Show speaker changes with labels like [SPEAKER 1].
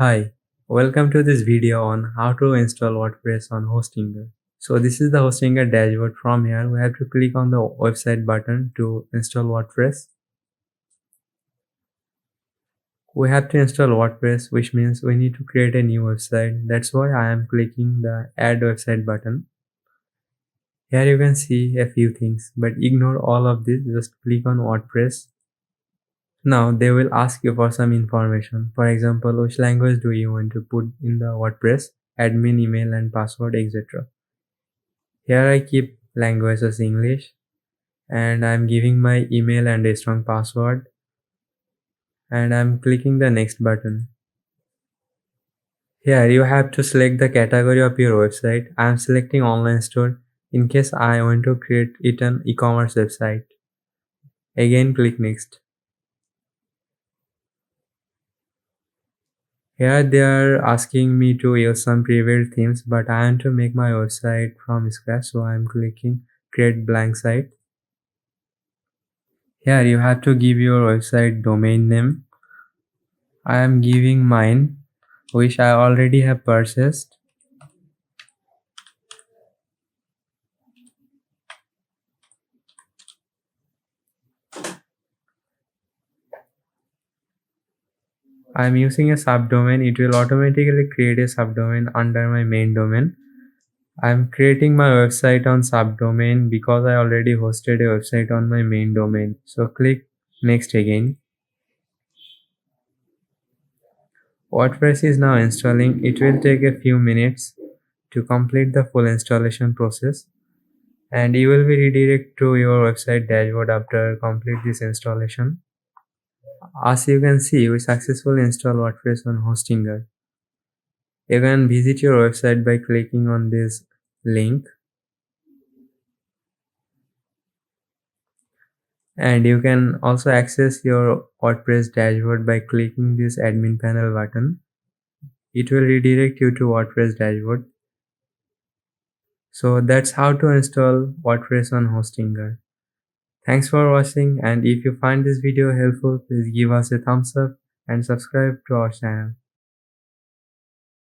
[SPEAKER 1] Hi, welcome to this video on how to install WordPress on Hostinger. So this is the Hostinger dashboard. From here we have to click on the website button to install WordPress. We have to install WordPress, which means we need to create a new website. That's why I am clicking the add website button. Here you can see a few things, but ignore all of this, just click on WordPress. Now they will ask you for some information. For example, which language do you want to put in the WordPress, admin email and password, etc. Here I keep language as English and I'm giving my email and a strong password and I'm clicking the next button. Here you have to select the category of your website. I'm selecting online store in case I want to create it an e-commerce website. Again click next. Here they are asking me to use some pre-built themes, but I want to make my website from scratch, so I'm clicking create blank site. Here you have to give your website domain name. I am giving mine, which I already have purchased. I am using a subdomain. It will automatically create a subdomain under my main domain. I am creating my website on subdomain because I already hosted a website on my main domain. So click next again. WordPress is now installing. It will take a few minutes to complete the full installation process, and you will be redirected to your website dashboard after complete this installation. As you can see, we successfully installed WordPress on Hostinger. You can visit your website by clicking on this link, and you can also access your WordPress dashboard by clicking this admin panel button. It will redirect you to WordPress dashboard. So that's how to install WordPress on Hostinger. Thanks for watching, and if you find this video helpful, please give us a thumbs up and subscribe to our channel.